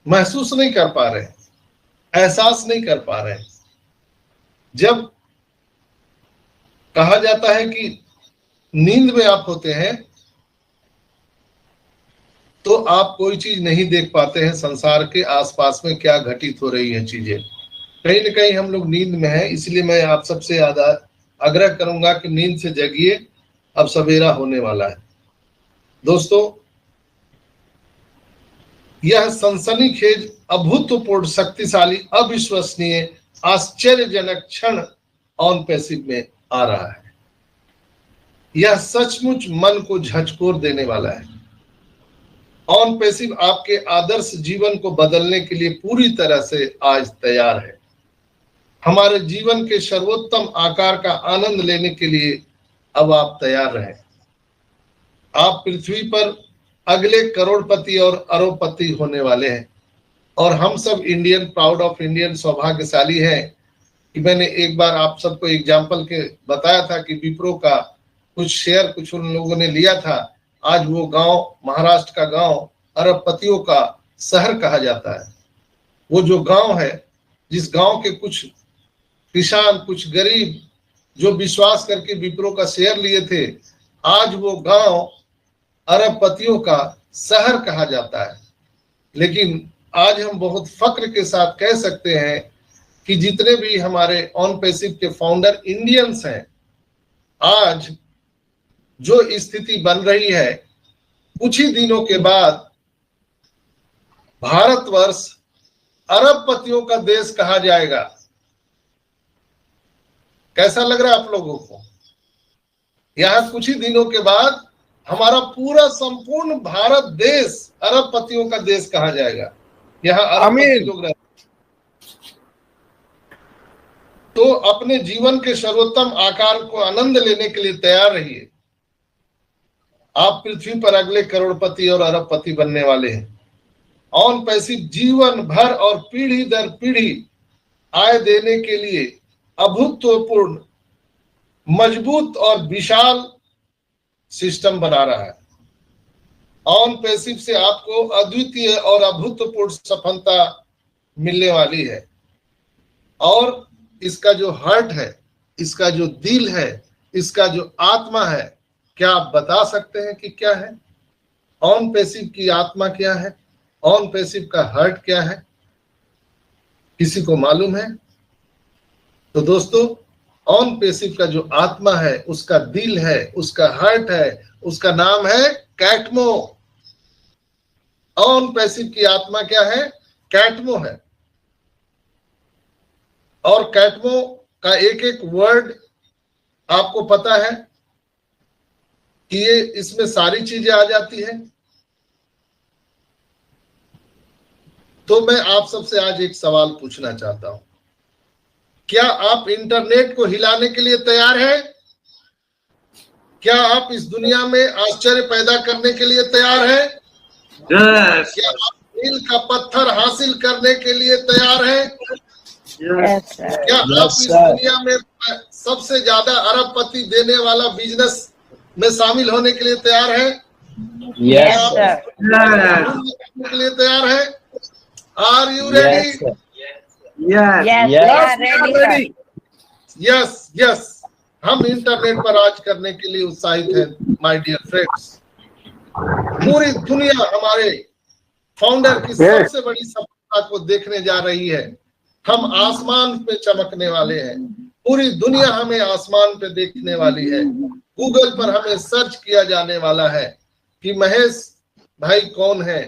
महसूस नहीं कर पा रहे, एहसास नहीं कर पा रहे। जब कहा जाता है कि नींद में आप होते हैं तो आप कोई चीज नहीं देख पाते हैं, संसार के आसपास में क्या घटित हो रही है चीजें। कहीं न कहीं हम लोग नींद में हैं, इसलिए मैं आप सबसे आग्रह करूंगा कि नींद से जगिए, अब सवेरा होने वाला है। दोस्तों, यह सनसनीखेज, अभूतपूर्व, शक्तिशाली, अविश्वसनीय, आश्चर्यजनक क्षण ऑन पैसिव में आ रहा है। यह सचमुच मन को झकझोर देने वाला है। ऑन पैसिव आपके आदर्श जीवन को बदलने के लिए पूरी तरह से आज तैयार है। हमारे जीवन के सर्वोत्तम आकार का आनंद लेने के लिए अब आप तैयार रहें। आप पृथ्वी पर अगले करोड़पति और अरबपति होने वाले हैं और हम सब इंडियन, प्राउड ऑफ इंडियन, सौभाग्यशाली हैं कि मैंने एक बार आप सबको एग्जाम्पल के बताया था कि विप्रो का कुछ शेयर कुछ उन लोगों ने लिया था। आज वो गांव, महाराष्ट्र का गांव, अरबपतियों का शहर कहा जाता है। वो जो गांव है, जिस गांव के कुछ किसान, कुछ गरीब जो विश्वास करके विप्रो का शेयर लिए थे, आज वो गांव अरबपतियों का शहर कहा जाता है। लेकिन आज हम बहुत फक्र के साथ कह सकते हैं कि जितने भी हमारे ऑन पैसिव के फाउंडर इंडियंस हैं, आज जो स्थिति बन रही है, कुछ ही दिनों के बाद भारतवर्ष अरबपतियों का देश कहा जाएगा। कैसा लग रहा है आप लोगों को? यहां कुछ ही दिनों के बाद हमारा पूरा संपूर्ण भारत देश अरबपतियों का देश कहा जाएगा। यहाँ अरबपति लोग रहते। तो अपने जीवन के सर्वोत्तम आकार को आनंद लेने के लिए तैयार रहिए। आप पृथ्वी पर अगले करोड़पति और अरबपति बनने वाले हैं। ऑन पैसिव जीवन भर और पीढ़ी दर पीढ़ी आय देने के लिए अभूतपूर्व, मजबूत और विशाल सिस्टम बना रहा है। ऑन पैसिव से आपको अद्वितीय और अभूतपूर्व सफलता मिलने वाली है। और इसका जो हार्ट है, इसका जो दिल है, इसका जो आत्मा है, क्या आप बता सकते हैं कि क्या है? ऑन पैसिव की आत्मा क्या है? ऑन पैसिव का हार्ट क्या है? किसी को मालूम है? तो दोस्तों, ऑन पैसिव का जो आत्मा है, उसका दिल है, उसका हार्ट है, उसका नाम है कैटमो। ऑन पैसिव की आत्मा क्या है? कैटमो है। और कैटमो का एक एक वर्ड आपको पता है कि ये इसमें सारी चीजें आ जाती है। तो मैं आप सबसे आज एक सवाल पूछना चाहता हूं, क्या आप इंटरनेट को हिलाने के लिए तैयार हैं? क्या आप इस दुनिया में आश्चर्य पैदा करने के लिए तैयार हैं? Yes. क्या आप मील का पत्थर हासिल करने के लिए तैयार हैं? Yes. क्या आप इस दुनिया में सबसे ज्यादा अरबपति देने वाला बिजनेस में शामिल होने के लिए तैयार हैं? Yes, आप sir. करने के लिए तैयार हैं? Are you ready? Yes, sir. Yes. Yes, Yes. we are ready, sir. Yes yes, हम इंटरनेट पर आज करने के लिए उत्साहित हैं माय डियर फ्रेंड्स। पूरी दुनिया हमारे फाउंडर की सबसे बड़ी सफलता को देखने जा रही है। हम आसमान पे चमकने वाले हैं। पूरी दुनिया हमें आसमान पे देखने वाली है। गूगल पर हमें सर्च किया जाने वाला है कि महेश भाई कौन है,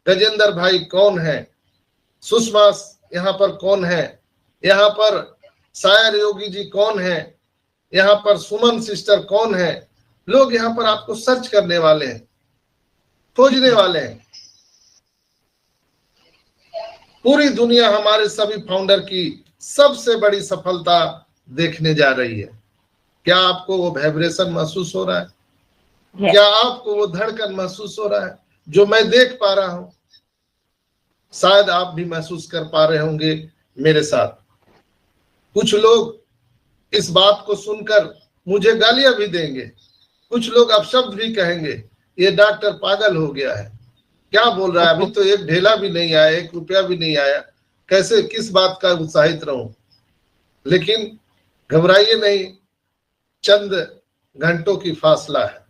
गजेंद्र भाई कौन है, सुषमा यहाँ पर कौन है, यहाँ पर शायर योगी जी कौन है, यहाँ पर सुमन सिस्टर कौन है। लोग यहाँ पर आपको सर्च करने वाले हैं, खोजने वाले हैं। पूरी दुनिया हमारे सभी फाउंडर की सबसे बड़ी सफलता देखने जा रही है। क्या आपको वो वाइब्रेशन महसूस हो रहा है? क्या आपको वो धड़कन महसूस हो रहा है जो मैं देख पा रहा हूं? शायद आप भी महसूस कर पा रहे होंगे मेरे साथ। कुछ लोग इस बात को सुनकर मुझे गालियां भी देंगे, कुछ लोग अपशब्द भी कहेंगे, ये डॉक्टर पागल हो गया है, क्या बोल रहा है, अभी तो एक ढेला भी नहीं आया, 1 रुपया भी नहीं आया, कैसे किस बात का उत्साहित रहूं। लेकिन घबराइए नहीं, चंद घंटों की फासला है।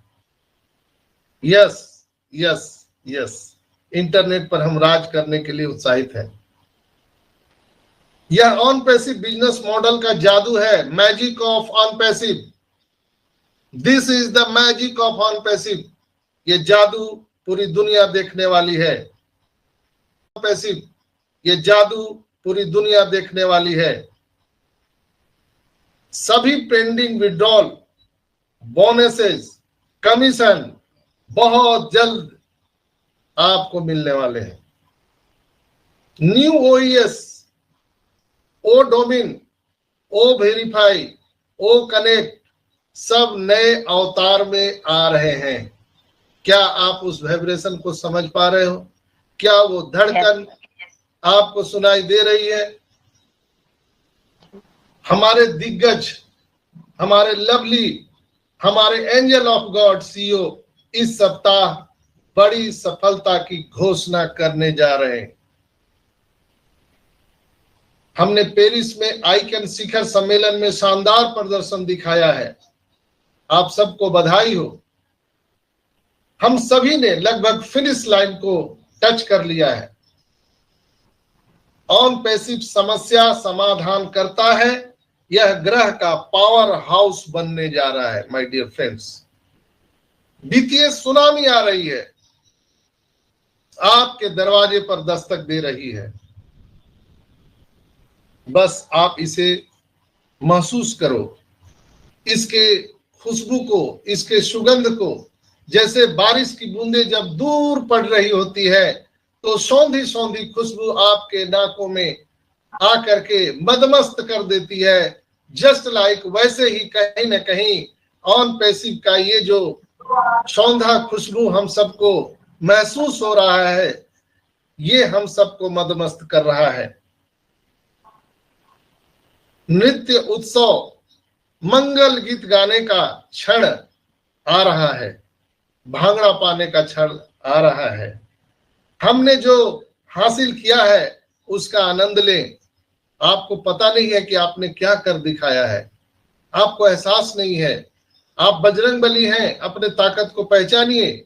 यस यस यस, इंटरनेट पर हम राज करने के लिए उत्साहित हैं। यह ऑन पैसिव बिजनेस मॉडल का जादू है, magic of on passive. This is the magic of on passive. ये जादू पूरी दुनिया देखने वाली है। पैसिव, ये जादू पूरी दुनिया देखने वाली है। सभी पेंडिंग विड्रॉल, बोनसेस, कमीशन बहुत जल्द आपको मिलने वाले हैं। न्यू ओईएस, ओ डोमिन, ओ वेरीफाई, ओ कनेक्ट सब नए अवतार में आ रहे हैं। क्या आप उस वाइब्रेशन को समझ पा रहे हो? क्या वो धड़कन आपको सुनाई दे रही है? हमारे दिग्गज, हमारे लवली, हमारे एंजल ऑफ गॉड सीईओ इस सप्ताह बड़ी सफलता की घोषणा करने जा रहे हैं। हमने पेरिस में आइकन शिखर सम्मेलन में शानदार प्रदर्शन दिखाया है, आप सबको बधाई हो। हम सभी ने लगभग फिनिश लाइन को टच कर लिया है। ऑन पैसिव समस्या समाधान करता है, यह ग्रह का पावर हाउस बनने जा रहा है। माय डियर फ्रेंड्स, वित्तीय सुनामी आ रही है, आपके दरवाजे पर दस्तक दे रही है। बस आप इसे महसूस करो, इसके खुशबू को, इसके सुगंध को। जैसे बारिश की बूंदें जब दूर पड़ रही होती है तो सौंधी सौंधी खुशबू आपके नाकों में आकर के मदमस्त कर देती है। जस्ट लाइक वैसे ही कहीं न कहीं ऑन पैसिव का ये जो सौंधा खुशबू हम सबको महसूस हो रहा है, ये हम सबको मदमस्त कर रहा है। नृत्य उत्सव, मंगल गीत गाने का क्षण आ रहा है, भांगड़ा पाने का क्षण आ रहा है। हमने जो हासिल किया है उसका आनंद लें। आपको पता नहीं है कि आपने क्या कर दिखाया है, आपको एहसास नहीं है। आप बजरंगबली हैं, अपने ताकत को पहचानिए।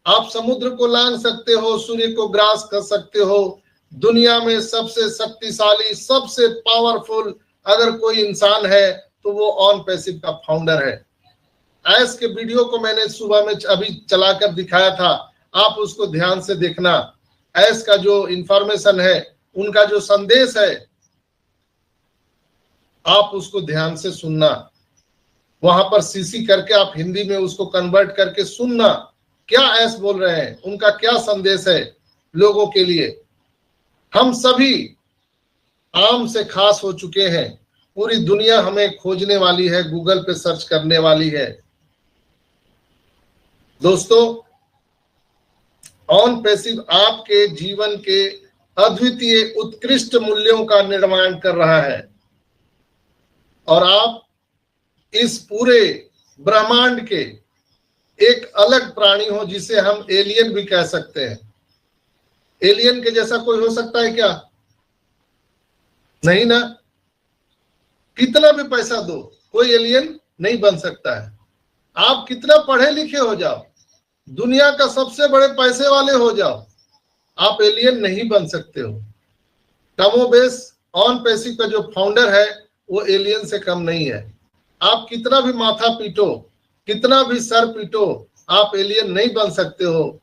आप समुद्र को लांघ सकते हो, सूर्य को ग्रास कर सकते हो। दुनिया में सबसे शक्तिशाली, सबसे पावरफुल अगर कोई इंसान है तो वो ऑन पैसिव का फाउंडर है। ऐस के वीडियो को मैंने सुबह में अभी चलाकर दिखाया था, आप उसको ध्यान से देखना। ऐस का जो इंफॉर्मेशन है, उनका जो संदेश है, आप उसको ध्यान से सुनना। वहां पर सीसी करके आप हिंदी में उसको कन्वर्ट करके सुनना, क्या ऐस बोल रहे हैं, उनका क्या संदेश है लोगों के लिए। हम सभी आम से खास हो चुके हैं, पूरी दुनिया हमें खोजने वाली है, गूगल पे सर्च करने वाली है। दोस्तों, ऑन पैसिव आपके जीवन के अद्वितीय उत्कृष्ट मूल्यों का निर्माण कर रहा है और आप इस पूरे ब्रह्मांड के एक अलग प्राणी हो, जिसे हम एलियन भी कह सकते हैं। एलियन के जैसा कोई हो सकता है क्या? नहीं ना। कितना भी पैसा दो, कोई एलियन नहीं बन सकता है। आप कितना पढ़े लिखे हो जाओ, दुनिया का सबसे बड़े पैसे वाले हो जाओ, आप एलियन नहीं बन सकते हो। कमोबेश ऑन पैसिव का जो फाउंडर है वो एलियन से कम नहीं है। आप कितना भी माथा पीटो, कितना भी सर पीटो, आप एलियन नहीं बन सकते हो।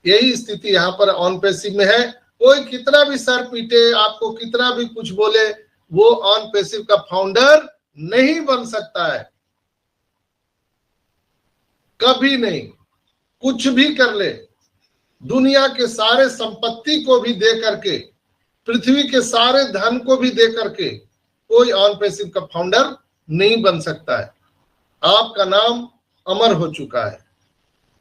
यही स्थिति यहाँ पर ऑन पैसिव में है। कोई कितना भी सर पीटे, आपको कितना भी कुछ बोले, वो ऑन पैसिव का फाउंडर नहीं बन सकता है, कभी नहीं। कुछ भी कर ले, दुनिया के सारे संपत्ति को भी दे करके, पृथ्वी के सारे धन को भी दे करके कोई ऑन पैसिव का फाउंडर नहीं बन सकता है। आपका नाम अमर हो चुका है,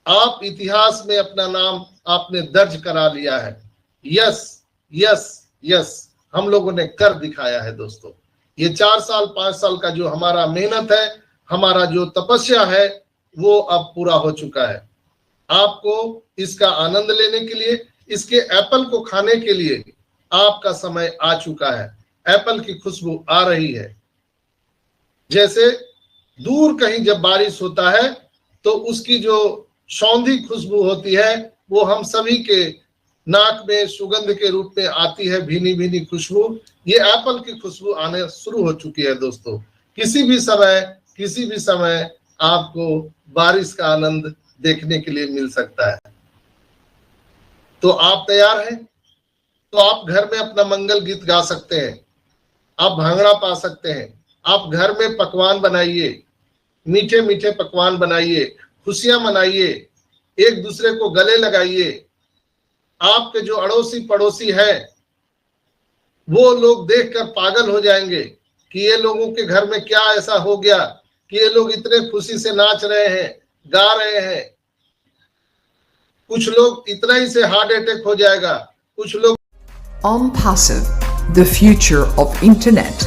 आप इतिहास में अपना नाम आपने दर्ज करा लिया है। यस यस यस, हम लोगों ने कर दिखाया है दोस्तों। ये 4 साल 5 साल का जो हमारा मेहनत है, हमारा जो तपस्या है, वो अब पूरा हो चुका है। आपको इसका आनंद लेने के लिए, इसके एप्पल को खाने के लिए आपका समय आ चुका है। एप्पल की खुशबू आ रही है। जैसे दूर कहीं जब बारिश होता है तो उसकी जो सौंधी खुशबू होती है, वो हम सभी के नाक में सुगंध के रूप में आती है, भीनी भीनी खुशबू। ये एप्पल की खुशबू आने शुरू हो चुकी है दोस्तों। किसी भी समय आपको बारिश का आनंद देखने के लिए मिल सकता है। तो आप तैयार हैं? तो आप घर में अपना मंगल गीत गा सकते हैं, आप भांगड़ा पा सकते हैं, आप घर में पकवान बनाइए, मीठे मीठे पकवान बनाइए, खुशियां मनाइए, एक दूसरे को गले लगाइए। आपके जो अड़ोसी पड़ोसी है वो लोग देखकर पागल हो जाएंगे कि ये लोगों के घर में क्या ऐसा हो गया कि ये लोग इतने खुशी से नाच रहे हैं, गा रहे हैं। कुछ लोग इतना ही से हार्ट अटैक हो जाएगा, कुछ लोग OnPassive, the future of internet.